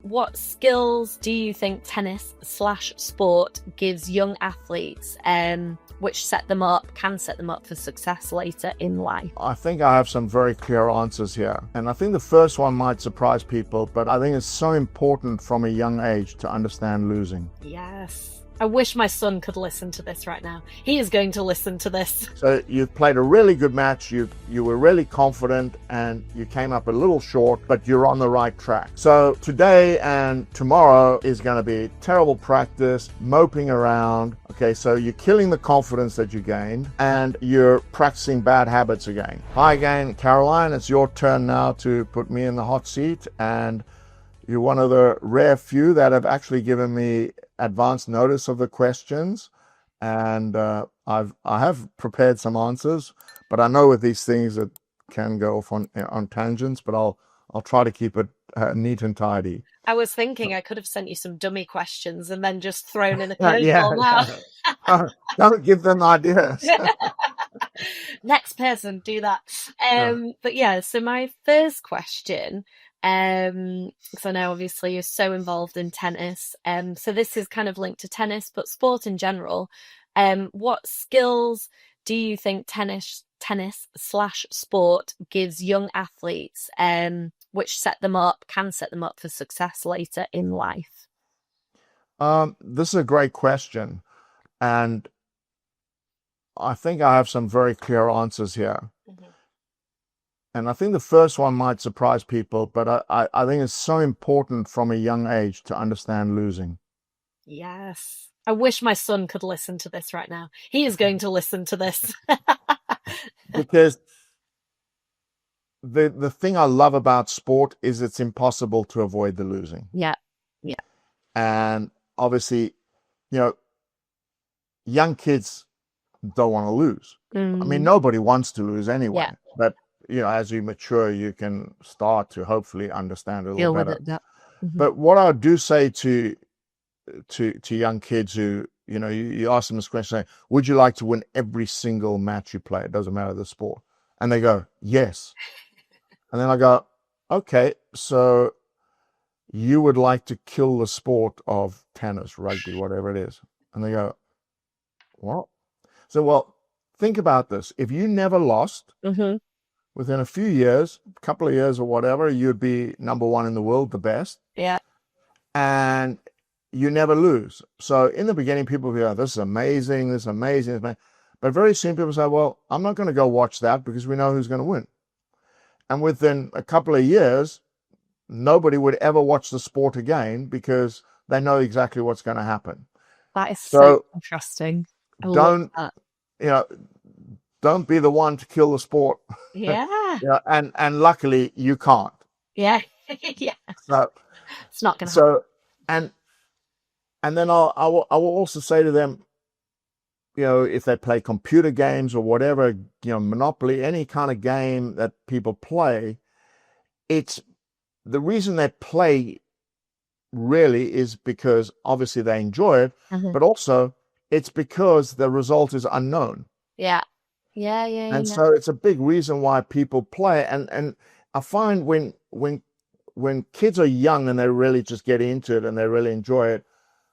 What skills do you think tennis/sport gives young athletes, which can set them up for success later in life? I think I have some very clear answers here. And I think the first one might surprise people, but I think it's so important from a young age to understand losing. Yes. I wish my son could listen to this right now. He is going to listen to this. So you played a really good match, you were really confident, and you came up a little short, but you're on the right track. So today and tomorrow is going to be terrible practice, moping around. Okay, so you're killing the confidence that you gained, and you're practicing bad habits again. Hi again, Caroline. It's your turn now to put me in the hot seat, and you're one of the rare few that have actually given me advance notice of the questions, and I have prepared some answers, but I know with these things it can go off on tangents, but I'll try to keep it neat and tidy. I was thinking I could have sent you some dummy questions and then just thrown in a curveball now. Don't give them ideas. Next person, do that. But yeah, so my first question, because I know obviously you're so involved in tennis, so this is kind of linked to tennis, but sport in general. What skills do you think tennis/sport gives young athletes, which can set them up for success later in life? This is a great question, and I think I have some very clear answers here. Mm-hmm. And I think the first one might surprise people, but I think it's so important from a young age to understand losing. Yes. I wish my son could listen to this right now. He is going to listen to this. Because the thing I love about sport is it's impossible to avoid the losing. Yeah. Yeah. And obviously, young kids don't want to lose. I mean, nobody wants to lose anyway. Yeah. But as you mature, you can start to hopefully understand it a little better. Mm-hmm. But what I do say to young kids who, you ask them this question, say, would you like to win every single match you play? It doesn't matter the sport. And they go, yes. And then I go, okay, so you would like to kill the sport of tennis, rugby, whatever it is. And they go, what? So, well, think about this. If you never lost, mm-hmm. within a few years, a couple of years or whatever, you'd be number one in the world, the best. Yeah. And you never lose. So in the beginning, people will be like, this is amazing, this is amazing. But very soon people say, well, I'm not going to go watch that because we know who's going to win. And within a couple of years, nobody would ever watch the sport again because they know exactly what's going to happen. That is so interesting. Don't be the one to kill the sport. Yeah. And luckily you can't. Yeah. Yeah. So it's not going to happen. And then I will also say to them, if they play computer games or whatever, Monopoly, any kind of game that people play, it's the reason they play really is because obviously they enjoy it, mm-hmm. but also it's because the result is unknown. Yeah. Yeah. And so it's a big reason why people play. And I find when kids are young and they really just get into it and they really enjoy it,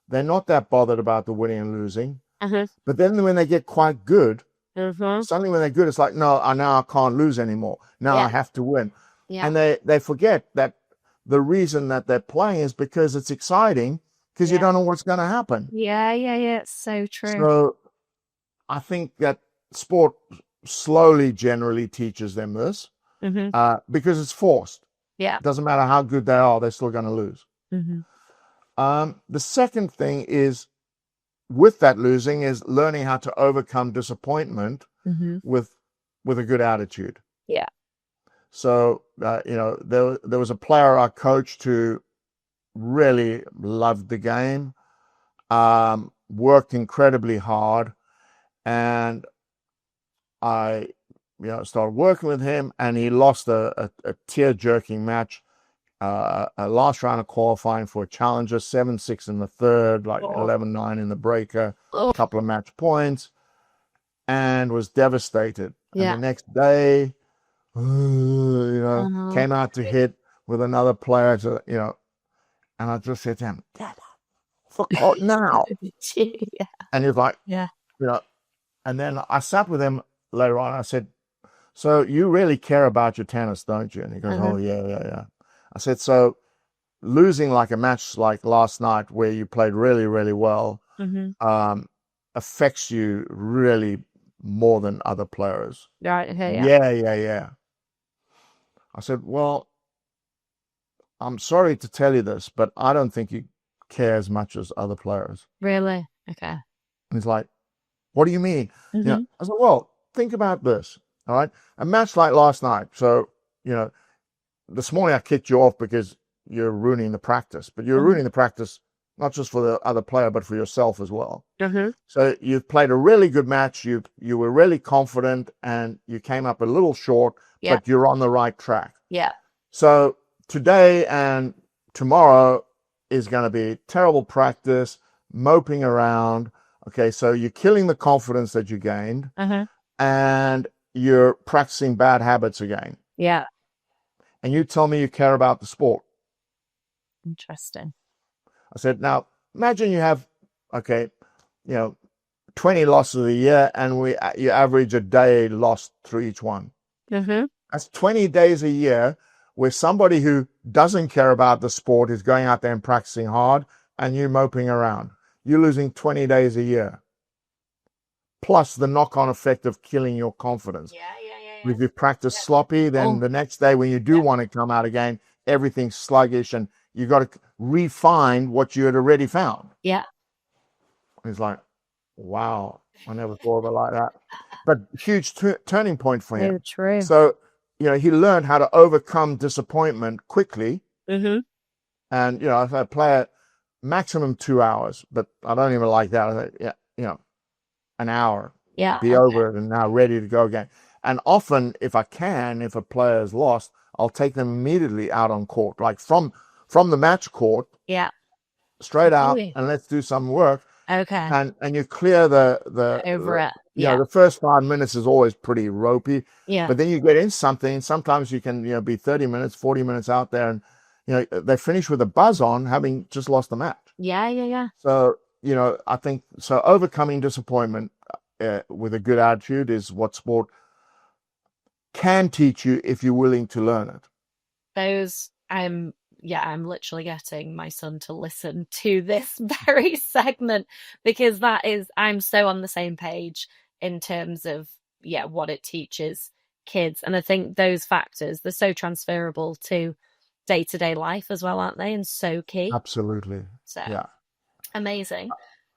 they're not that bothered about the winning and losing. Uh-huh. But then when they get quite good, mm-hmm. suddenly when they're good, it's like, no, now I can't lose anymore. Now I have to win. Yeah. And they forget that the reason that they're playing is because it's exciting, because you don't know what's going to happen. Yeah. It's so true. So I think that sport slowly generally teaches them this, mm-hmm. Because it's forced. Yeah. It doesn't matter how good they are, they're still going to lose. Mm-hmm. The second thing is, with that losing, is learning how to overcome disappointment mm-hmm. with a good attitude. Yeah. So, there was a player I coached who really loved the game, worked incredibly hard, and I, started working with him, and he lost a tear-jerking match. A last round of qualifying for a challenger, 7-6 in the third, like 11-9 in the breaker, a couple of match points, and was devastated. Yeah. And the next day, came out to hit with another player, And I just said to him, Dad, for God, now. Yeah. And he was like, yeah. And then I sat with him later on. I said, so you really care about your tennis, don't you? And he goes, oh, yeah. I said, so losing like a match like last night where you played really, really well affects you really more than other players. Right. Okay. Yeah. I said, well, I'm sorry to tell you this, but I don't think you care as much as other players. Really? Okay. And he's like, what do you mean? I said, well, think about this. All right. A match like last night. So, this morning I kicked you off because you're ruining the practice, but you're ruining the practice, not just for the other player, but for yourself as well. So you've played a really good match. You were really confident and you came up a little short, but you're on the right track. Yeah. So today and tomorrow is going to be terrible practice, moping around. Okay, so you're killing the confidence that you gained, and you're practicing bad habits again. Yeah. And you tell me you care about the sport. Interesting. I said, now imagine you have, 20 losses a year, and you average a day lost through each one. That's 20 days a year where somebody who doesn't care about the sport is going out there and practicing hard, and you're moping around. You're losing 20 days a year. Plus the knock-on effect of killing your confidence. Yeah. If you practice sloppy, then the next day when you do want to come out again, everything's sluggish, and you got to refine what you had already found. Yeah. He's like, wow, I never thought of it like that. But huge turning point for him. True. So, he learned how to overcome disappointment quickly. And, if I play it maximum 2 hours, but I don't even like that. I think, an hour. Yeah. Be over it and now ready to go again. And often, if a player is lost, I'll take them immediately out on court, like from the match court. Yeah. Straight out, and let's do some work. Okay. And you clear the over it. The first 5 minutes is always pretty ropey. Yeah. But then you get in something. Sometimes you can be 30 minutes, 40 minutes out there, and they finish with a buzz on, having just lost the match. Yeah. So I think so. Overcoming disappointment with a good attitude is what sport can teach you if you're willing to learn it. I'm literally getting my son to listen to this very segment, because I'm so on the same page in terms of what it teaches kids. And I think those factors, they're so transferable to day-to-day life as well, aren't they? And so key. Absolutely. So amazing.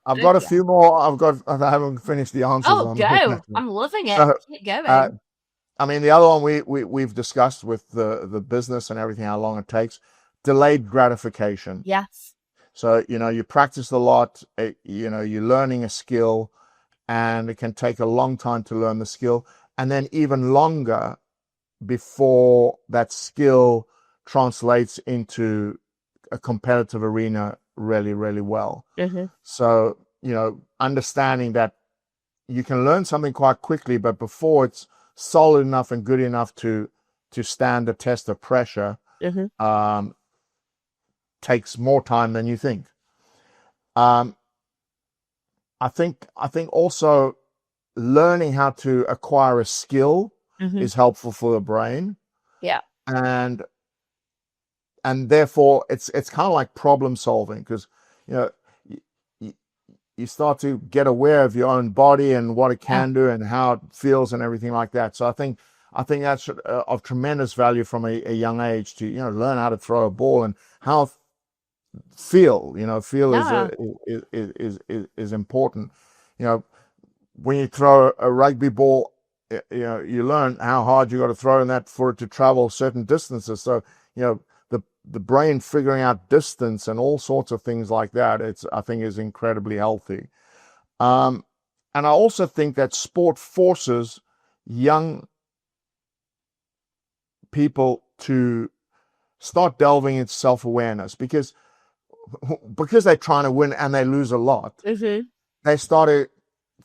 I've got a few more. I haven't finished the answers. Oh, go. I'm loving it. So, keep going. The other one we've discussed with the business and everything, how long it takes. Delayed gratification. Yes. So, you practice a lot, you're learning a skill, and it can take a long time to learn the skill, and then even longer before that skill translates into a competitive arena really, really well. So, understanding that you can learn something quite quickly, but before it's solid enough and good enough to stand the test of pressure, takes more time than you think. I think also learning how to acquire a skill is helpful for the brain. Yeah. And therefore it's kind of like problem solving, because you start to get aware of your own body and what it can do and how it feels and everything like that. So I think that's of tremendous value from a young age to learn how to throw a ball and how feel is important. When you throw a rugby ball, you learn how hard you got to throw in that for it to travel certain distances. So the brain figuring out distance and all sorts of things like that, I think is incredibly healthy. And I also think that sport forces young people to start delving into self-awareness, because they're trying to win and they lose a lot. They start to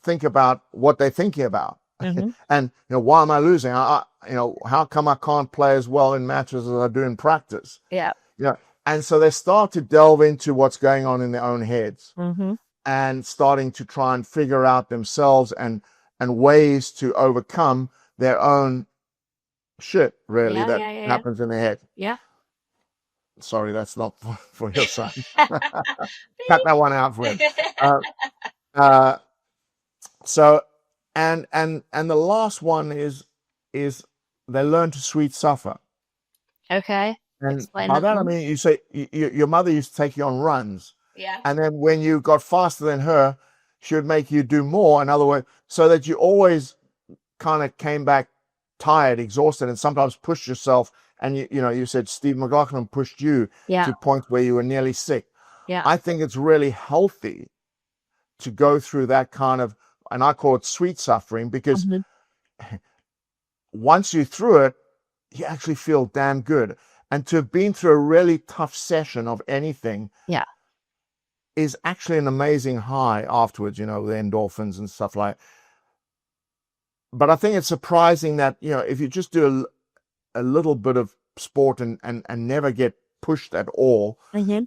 think about what they're thinking about. And why am I losing? How come I can't play as well in matches as I do in practice? Yeah. And so they start to delve into what's going on in their own heads, mm-hmm. and starting to try and figure out themselves and ways to overcome their own shit, really, that happens in their head. Yeah. Sorry, that's not for your son. Cut that one out for him. So, and the last one is they learn to sweet suffer. Okay. And Explain by that I mean, you say your mother used to take you on runs. Yeah. And then when you got faster than her, she would make you do more. In other words, so that you always kind of came back tired, exhausted, and sometimes pushed yourself. And you said Steve McLaughlin pushed you to points where you were nearly sick. Yeah. I think it's really healthy to go through that kind of, and I call it sweet suffering, because once you're through it, you actually feel damn good. And to have been through a really tough session of anything is actually an amazing high afterwards, the endorphins and stuff like that. But I think it's surprising that, if you just do a little bit of sport and never get pushed at all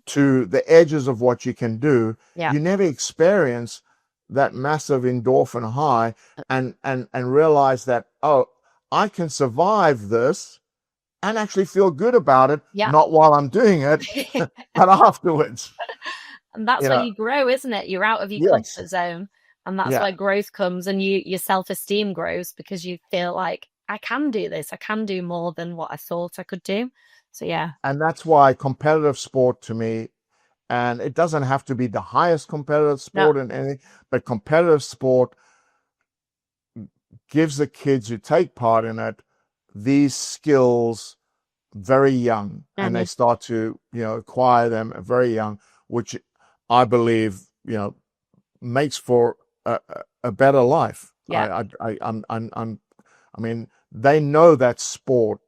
to the edges of what you can do, you never experience that massive endorphin high and realize that, oh, I can survive this and actually feel good about it, not while I'm doing it, but afterwards. And that's when you grow, isn't it? You're out of your comfort zone. And that's where growth comes, and your self-esteem grows, because you feel like, I can do this. I can do more than what I thought I could do. So, yeah. And that's why competitive sport to me, and it doesn't have to be the highest competitive sport in anything, but competitive sport gives the kids who take part in it these skills very young, and they start to acquire them very young, which I believe makes for a better life. I mean, they know that sport,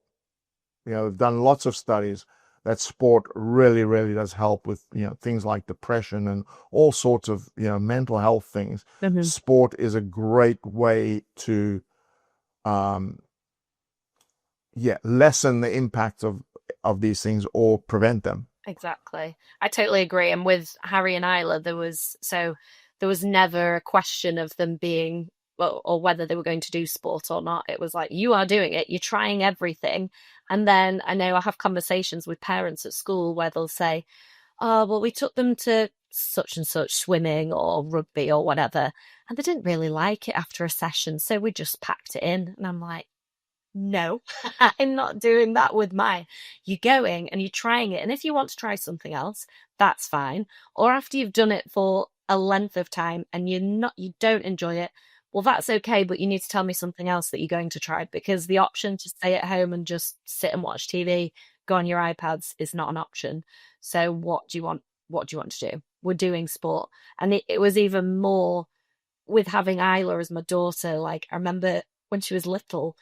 they've done lots of studies that sport really, really does help with things like depression and all sorts of mental health things. Sport is a great way to lessen the impact of these things or prevent them. Exactly. I totally agree. And with Harry and Isla, there was never a question of them being, or whether they were going to do sport or not. It was like, you are doing it, you're trying everything. And then I know I have conversations with parents at school where they'll say, oh, well, we took them to such and such swimming or rugby or whatever, and they didn't really like it after a session, so we just packed it in. And I'm like, no, I'm not doing that with mine. You're going and you're trying it. And if you want to try something else, that's fine. Or after you've done it for a length of time and you don't enjoy it, well, that's okay. But you need to tell me something else that you're going to try, because the option to stay at home and just sit and watch TV, go on your iPads, is not an option. So what do you want? What do you want to do? We're doing sport. And it was even more with having Isla as my daughter. Like, I remember when she was little,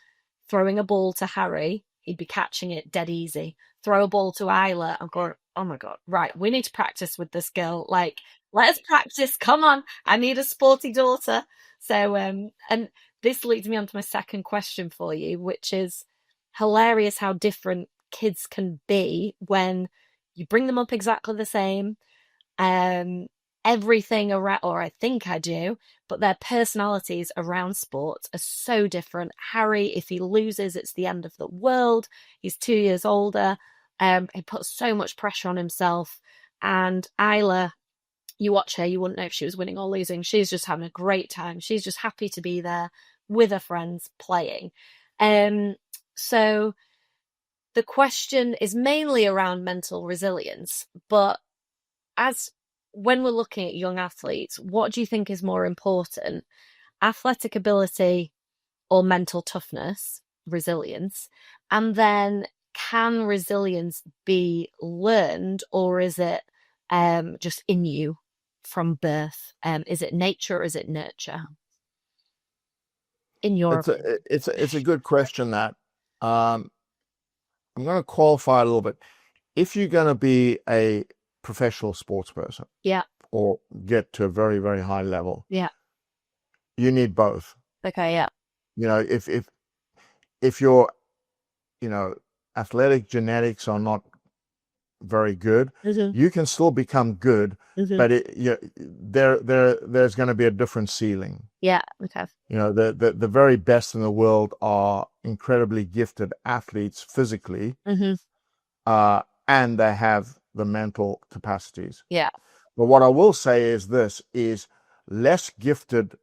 throwing a ball to Harry, he'd be catching it dead easy. Throw a ball to Isla, I'm going, oh my God, right, we need to practice with this girl. Like, let us practice. Come on, I need a sporty daughter. So, and this leads me on to my second question for you, which is hilarious how different kids can be when you bring them up exactly the same. Everything around, or I think I do, but their personalities around sports are so different. Harry, if he loses, it's the end of the world. He's 2 years older. He puts so much pressure on himself. And Isla, you watch her, you wouldn't know if she was winning or losing. She's just having a great time. She's just happy to be there with her friends playing. So the question is mainly around mental resilience, but when we're looking at young athletes, what do you think is more important? Athletic ability or mental toughness, resilience? And then, can resilience be learned, or is it just in you from birth? Is it nature or is it nurture? In your opinion? It's a good question. That I'm going to qualify a little bit. If you're going to be a professional sports person, or get to a very, very high level, you need both. Okay, if your athletic genetics are not very good, you can still become good, but there's going to be a different ceiling. Yeah. Okay. The very best in the world are incredibly gifted athletes physically, and they have the mental capacities. Yeah. But what I will say is this: is less gifted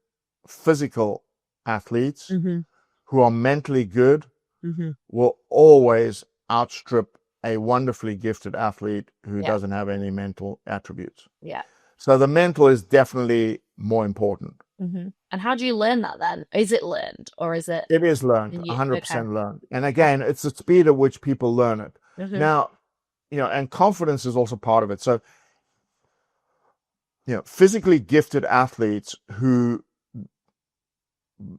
physical athletes who are mentally good will always outstrip a wonderfully gifted athlete who doesn't have any mental attributes. Yeah. So the mental is definitely more important. And how do you learn that then? Is it learned, or is it? It is learned, 100% learned. And again, it's the speed at which people learn it. Now, and confidence is also part of it. So, physically gifted athletes who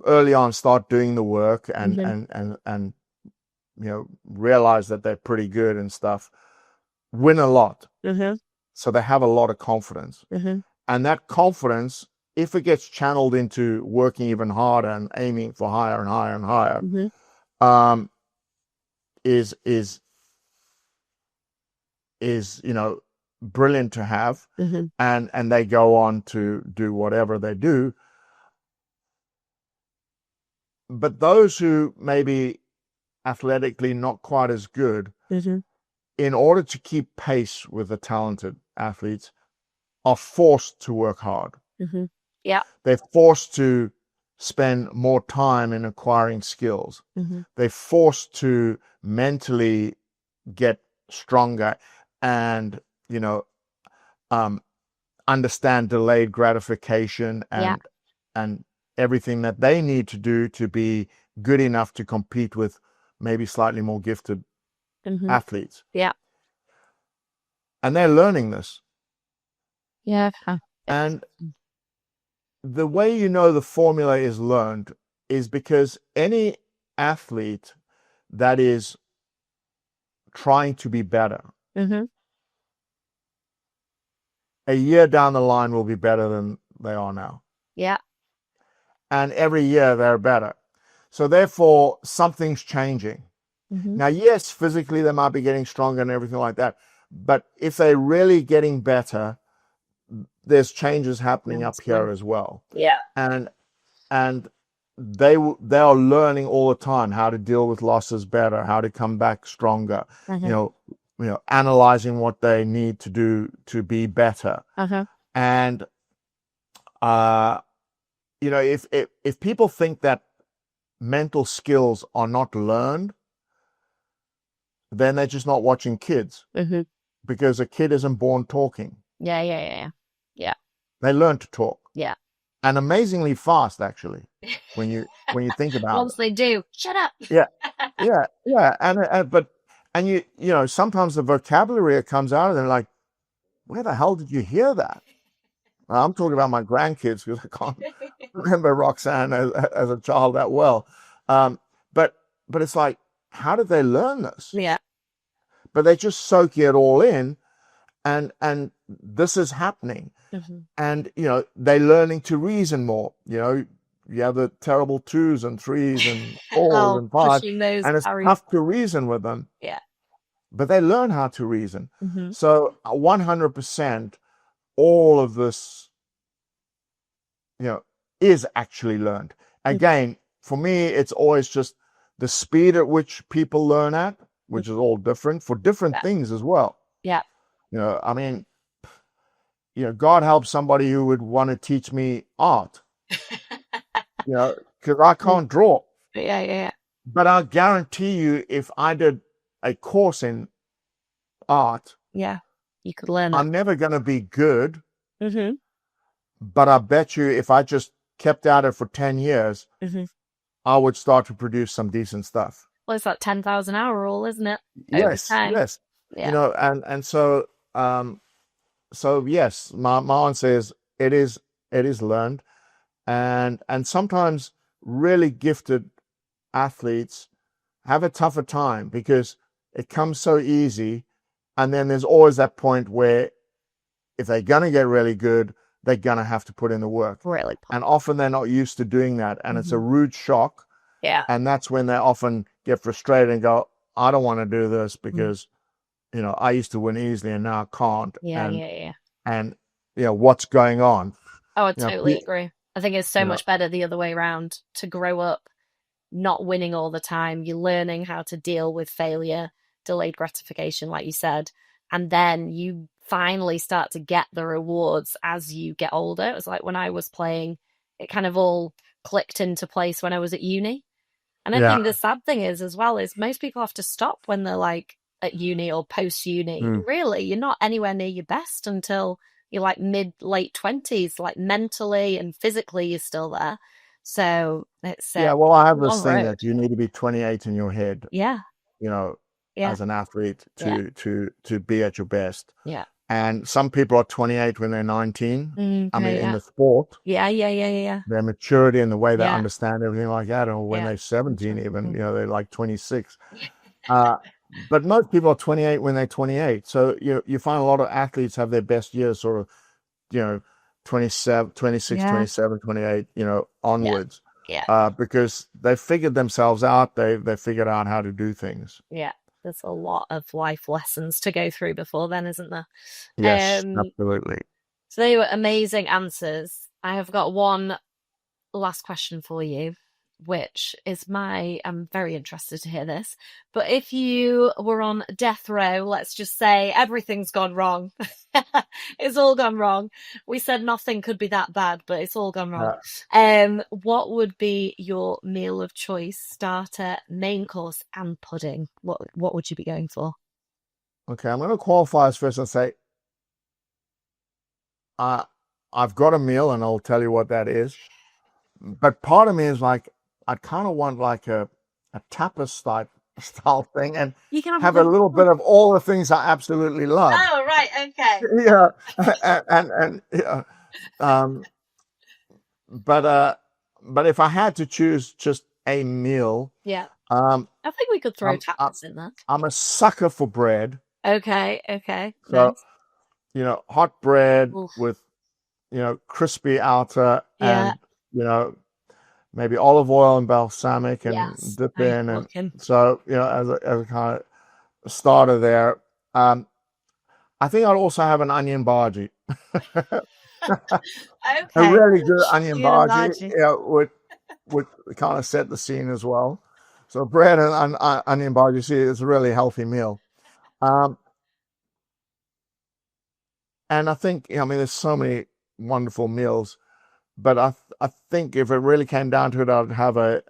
early on start doing the work and realize that they're pretty good and stuff, win a lot. So they have a lot of confidence. And that confidence, if it gets channeled into working even harder and aiming for higher and higher and higher, is brilliant to have. And they go on to do whatever they do. But those who maybe athletically not quite as good, in order to keep pace with the talented athletes, are forced to work hard. Yeah. They're forced to spend more time in acquiring skills. They're forced to mentally get stronger and, understand delayed gratification and everything that they need to do to be good enough to compete with maybe slightly more gifted athletes. Yeah. And they're learning this. Yeah. And the way the formula is learned is because any athlete that is trying to be better, a year down the line will be better than they are now. Yeah. And every year they're better. So therefore, something's changing. Now, yes, physically they might be getting stronger and everything like that. But if they're really getting better, there's changes happening up here as well. Yeah. And they are learning all the time how to deal with losses better, how to come back stronger, analyzing what they need to do to be better. And if people think that mental skills are not learned, then they're just not watching kids, because a kid isn't born talking. Yeah. They learn to talk. Yeah. And amazingly fast, actually, when you think about Once they do, shut up. Yeah. And sometimes the vocabulary that comes out of them, like, where the hell did you hear that? I'm talking about my grandkids, because I can't remember Roxanne as a child that well. But it's like, how did they learn this? Yeah. But they just soak it all in, and this is happening. And they're learning to reason more. You have the terrible 2s and 3s and 4s and 5s, and it's tough to reason with them. Yeah. But they learn how to reason. So 100%, all of this, is actually learned. Again, for me, it's always just the speed at which people learn at, which is all different for different things as well. Yeah. God help somebody who would want to teach me art, because I can't draw. Yeah. But I guarantee you, if I did a course in art, you could learn it. I'm never going to be good. But I bet you, if I just kept at it for 10 years, I would start to produce some decent stuff. Well, it's that 10,000 hour rule, isn't it? Yes. Yeah. And so, so yes, my answer is it is learned, and sometimes really gifted athletes have a tougher time because it comes so easy, and then there's always that point where if they're gonna get really good, they're gonna have to put in the work. Really, and often they're not used to doing that, and it's a rude shock. Yeah, and that's when they often get frustrated and go, "I don't want to do this because I used to win easily and now I can't. Yeah. And what's going on? Oh, I totally agree. I think it's so much better the other way around, to grow up not winning all the time. You're learning how to deal with failure, delayed gratification, like you said, and then you finally start to get the rewards as you get older. It was like when I was playing, it kind of all clicked into place when I was at uni. And I think the sad thing is, as well, is most people have to stop when they're like at uni or post uni. Really, you're not anywhere near your best until you're like late 20s, like mentally and physically you're still there. So it's well, I have this thing that you need to be 28 in your head. Yeah. As an athlete to be at your best. Yeah. And some people are 28 when they're 19. In the sport. Yeah. Their maturity and the way they understand everything like that, or when they're 17 even, they're like 26. But most people are 28 when they're 28. So you find a lot of athletes have their best years sort of, 27, 26, 27, 28, onwards. Yeah. Because they figured themselves out. They figured out how to do things. Yeah. There's a lot of life lessons to go through before then, isn't there? Yes, absolutely. So they were amazing answers. I have got one last question for you, which is I'm very interested to hear this. But if you were on death row, let's just say everything's gone wrong. It's all gone wrong. We said nothing could be that bad, but it's all gone wrong. What would be your meal of choice, starter, main course, and pudding? What would you be going for? Okay, I'm going to qualify us first and say, I've got a meal and I'll tell you what that is. But part of me is like, I kind of want like a tapas style thing and you can have a little bit of all the things I absolutely love. Oh, right. Okay. But if I had to choose just a meal, I think we could throw tapas in there. I'm a sucker for bread. Okay. So, nice. Hot bread with, crispy outer and, maybe olive oil and balsamic and dip in. And so, as a kind of starter there. I think I'd also have an onion bhaji. Okay. A really good onion bhaji would kind of set the scene as well. So bread and onion bhaji, see, it's a really healthy meal. And I think, there's so many wonderful meals, but I think if it really came down to it, I'd have a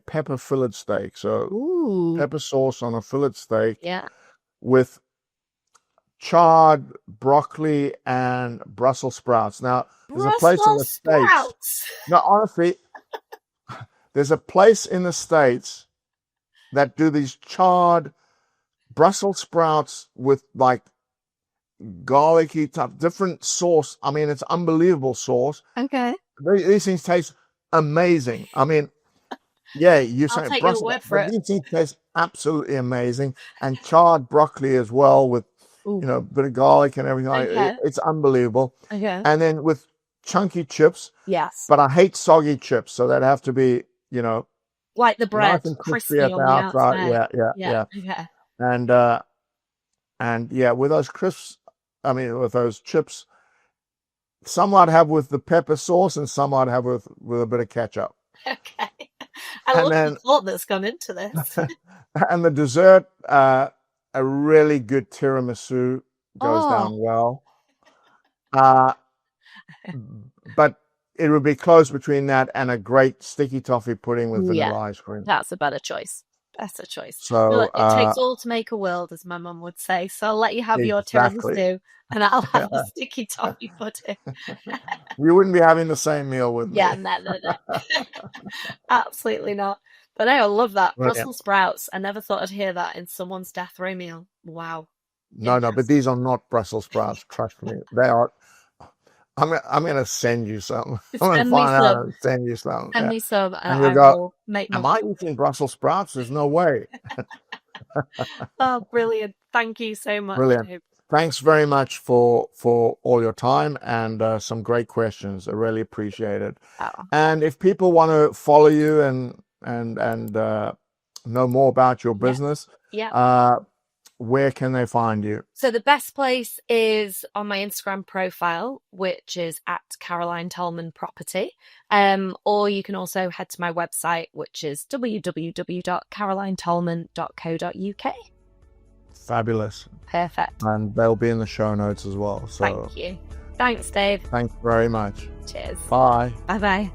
pepper fillet steak. So pepper sauce on a fillet steak with charred broccoli and Brussels sprouts. Now, there's a place in the States. No, honestly, there's a place in the States that do these charred Brussels sprouts with like garlicky type, different sauce. It's unbelievable sauce. Okay. These things taste amazing. You say Brussels, but these things taste absolutely amazing. And charred broccoli as well with, a bit of garlic and everything. Okay. It's unbelievable. Okay. And then with chunky chips. Yes. But I hate soggy chips, so they'd have to be, like the bread, nice and crispy on the outside. Yeah. Okay. And with those crisps, with those chips, some I'd have with the pepper sauce and some I'd have with a bit of ketchup. Okay. I love the thought that's gone into this. And the dessert, a really good tiramisu goes down well. But it would be close between that and a great sticky toffee pudding with vanilla ice cream. That's a better choice. Better choice. So it takes all to make a world, as my mum would say. So I'll let you have your tiramisu and I'll have the sticky toffee pudding. We wouldn't be having the same meal with me. Yeah, no. Absolutely not. But I love that. Brussels sprouts. I never thought I'd hear that in someone's death row meal. Wow. No, but these are not Brussels sprouts. Trust me. They are. I'm going to send you some. I'm going to find out and send you some. Send me some and you'll go, am I eating Brussels sprouts? There's no way. Oh, brilliant. Thank you so much. Brilliant. Thanks very much for all your time and some great questions. I really appreciate it. Oh. And if people want to follow you and know more about your business, where can they find you? So the best place is on my Instagram profile, which is at Caroline Tolman Property. Or you can also head to my website, which is www.carolinetolman.co.uk. Fabulous. Perfect. And they'll be in the show notes as well. So thank you. Thanks, Dave. Thanks very much. Cheers. Bye. Bye-bye.